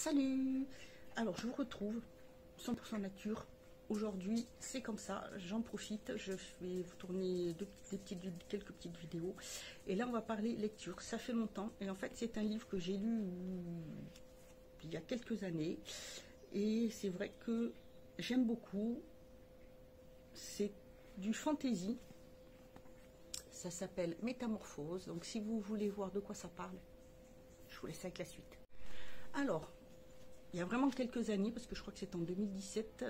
Salut! Alors je vous retrouve 100% nature. Aujourd'hui c'est comme ça, j'en profite, je vais vous tourner quelques petites vidéos. Et là on va parler lecture, ça fait longtemps. Et en fait c'est un livre que j'ai lu il y a quelques années. Et c'est vrai que j'aime beaucoup. C'est du fantasy. Ça s'appelle Métamorphose. Donc si vous voulez voir de quoi ça parle, je vous laisse avec la suite. Alors, il y a vraiment quelques années, parce que je crois que c'est en 2017,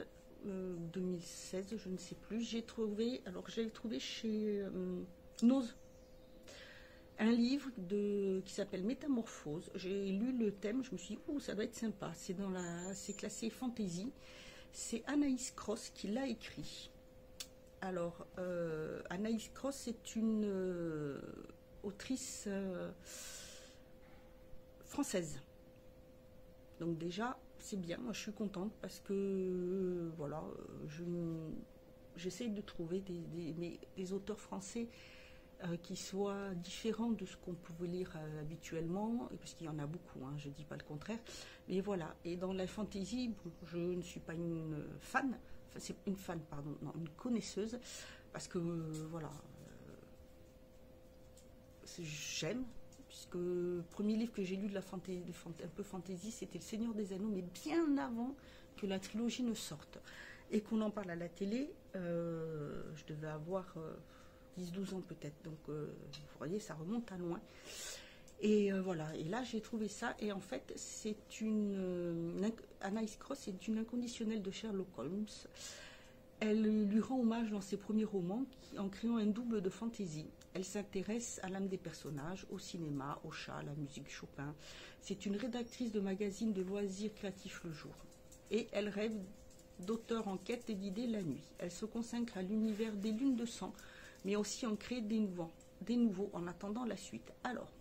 2016, je ne sais plus, j'ai trouvé chez Nose un livre qui s'appelle Métamorphose. J'ai lu le thème, je me suis dit, oh, ça doit être sympa. C'est classé fantasy. C'est Anaïs Cross qui l'a écrit. Alors, Anaïs Cross, c'est une autrice française. Donc déjà, c'est bien, moi je suis contente parce que voilà, j'essaie de trouver des auteurs français qui soient différents de ce qu'on pouvait lire habituellement, parce qu'il y en a beaucoup, hein, je ne dis pas le contraire. Mais voilà, et dans la fantasy, bon, je ne suis pas une fan, enfin c'est une fan, pardon, non, une connaisseuse, parce que voilà, j'aime. Puisque le premier livre que j'ai lu de un peu fantasy, c'était Le Seigneur des Anneaux, mais bien avant que la trilogie ne sorte. Et qu'on en parle à la télé, je devais avoir 10-12 ans peut-être. Donc, vous voyez, ça remonte à loin. Et voilà, et là j'ai trouvé ça. Et en fait, Anaïs Cross est une inconditionnelle de Sherlock Holmes. Elle lui rend hommage dans ses premiers romans en créant un double de fantaisie. Elle s'intéresse à l'âme des personnages, au cinéma, au chat, à la musique, Chopin. C'est une rédactrice de magazine de loisirs créatifs le jour. Et elle rêve d'auteurs en quête d'idées la nuit. Elle se consacre à l'univers des lunes de sang, mais aussi en crée des nouveaux en attendant la suite. Alors,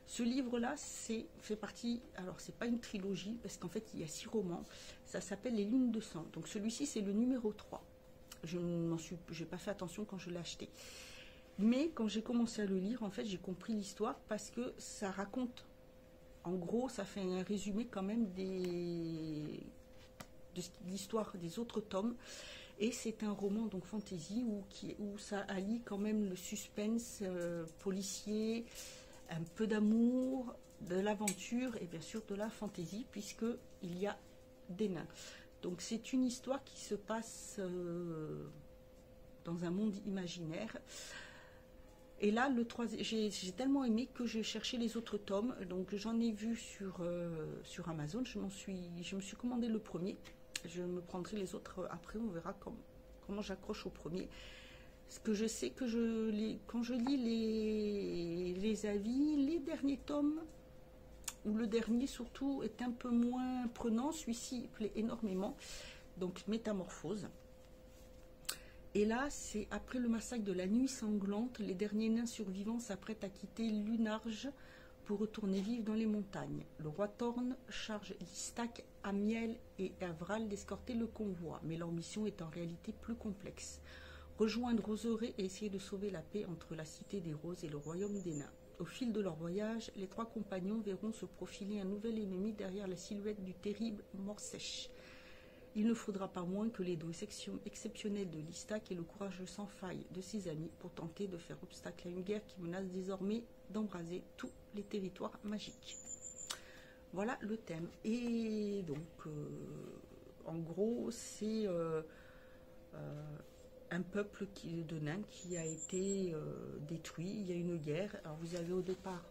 ce livre-là, fait partie, alors c'est pas une trilogie, parce qu'en fait il y a 6 romans, ça s'appelle Les Lunes de sang. Donc celui-ci c'est le numéro 3. Je n'ai pas fait attention quand je l'ai acheté. Mais quand j'ai commencé à le lire, en fait j'ai compris l'histoire, parce que ça raconte, en gros ça fait un résumé quand même de l'histoire des autres tomes. Et c'est un roman donc fantasy où ça allie quand même le suspense policier, un peu d'amour, de l'aventure et bien sûr de la fantaisie, puisqu'il y a des nains. Donc c'est une histoire qui se passe dans un monde imaginaire. Et là, j'ai tellement aimé que j'ai cherché les autres tomes. Donc j'en ai vu sur Amazon. Je me suis commandé le premier. Je me prendrai les autres après. On verra comment j'accroche au premier. Ce que je sais que quand je lis les avis, les derniers tomes, ou le dernier surtout, est un peu moins prenant. Celui-ci plaît énormément. Donc Métamorphose. Et là, c'est après le massacre de la nuit sanglante, les derniers nains survivants s'apprêtent à quitter Lunarge pour retourner vivre dans les montagnes. Le roi Thorn charge Listac, Amiel et Avral d'escorter le convoi, mais leur mission est en réalité plus complexe. Rejoindre Roseré et essayer de sauver la paix entre la Cité des Roses et le Royaume des Nains. Au fil de leur voyage, les 3 compagnons verront se profiler un nouvel ennemi derrière la silhouette du terrible Mort-Sèche. Il ne faudra pas moins que les dos exceptionnels de Listac et le courage sans faille de ses amis pour tenter de faire obstacle à une guerre qui menace désormais d'embraser tous les territoires magiques. Voilà le thème. Et donc, en gros, c'est un peuple de nains qui a été détruit. Il y a une guerre. Alors vous avez au départ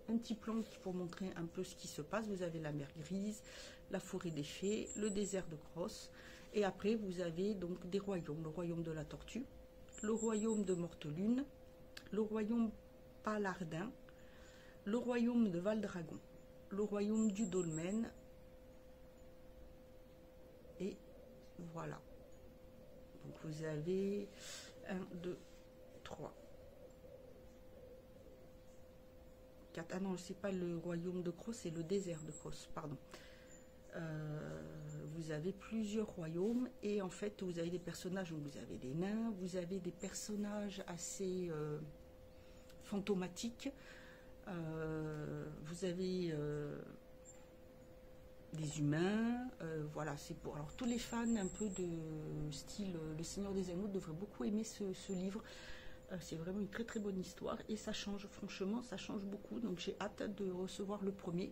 un petit plan pour montrer un peu ce qui se passe. Vous avez la mer Grise, la forêt des fées, le désert de Cross. Et après vous avez donc des royaumes. Le royaume de la Tortue, le royaume de Mortelune, le royaume Palardin, le royaume de Valdragon, le royaume du Dolmen. Et voilà. Donc vous avez 1, 2, 3, 4. Ah non, c'est pas le royaume de Cross, c'est le désert de Cross, pardon. Vous avez plusieurs royaumes et en fait vous avez des personnages, donc vous avez des nains, vous avez des personnages assez fantomatiques, vous avez des humains. Voilà, c'est pour... Alors, tous les fans un peu de style Le Seigneur des Anneaux devraient beaucoup aimer ce livre. C'est vraiment une très très bonne histoire et ça change, franchement, ça change beaucoup. Donc, j'ai hâte de recevoir le premier.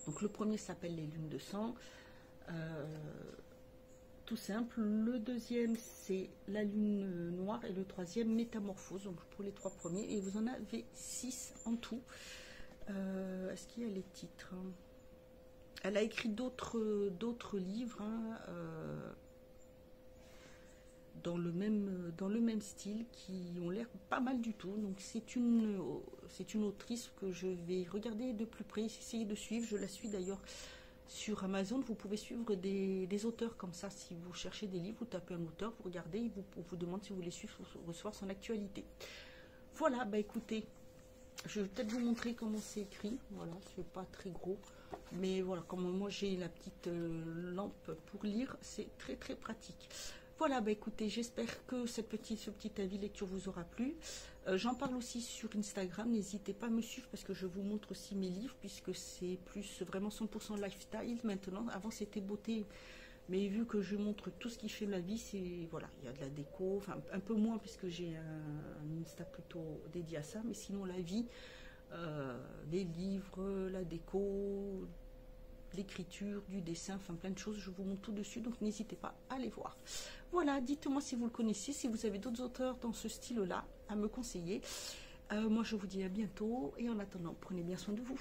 Donc, le premier s'appelle Les Lunes de Sang. Tout simple. Le deuxième, c'est La Lune Noire et le troisième, Métamorphose. Donc, pour les 3 premiers. Et vous en avez 6 en tout. Est-ce qu'il y a les titres? Elle a écrit d'autres livres hein, dans le même style qui ont l'air pas mal du tout. Donc c'est une autrice que je vais regarder de plus près, essayer de suivre. Je la suis d'ailleurs sur Amazon. Vous pouvez suivre des auteurs comme ça. Si vous cherchez des livres, vous tapez un auteur, vous regardez, il vous demande si vous voulez suivre recevoir son actualité. Voilà, bah écoutez, je vais peut-être vous montrer comment c'est écrit. Voilà, c'est pas très gros. Mais voilà, comme moi j'ai la petite lampe pour lire, c'est très très pratique. Voilà, bah écoutez, j'espère que ce petit avis lecture vous aura plu. J'en parle aussi sur Instagram, n'hésitez pas à me suivre parce que je vous montre aussi mes livres, puisque c'est plus vraiment 100% lifestyle maintenant. Avant c'était beauté, mais vu que je montre tout ce qui fait ma vie, c'est voilà, il y a de la déco, enfin un peu moins puisque j'ai un Insta plutôt dédié à ça, mais sinon la vie, les livres, la déco, l'écriture, du dessin, enfin plein de choses, je vous montre tout dessus, donc n'hésitez pas à aller voir. Voilà, dites-moi si vous le connaissez, si vous avez d'autres auteurs dans ce style-là à me conseiller. Moi je vous dis à bientôt et en attendant, prenez bien soin de vous.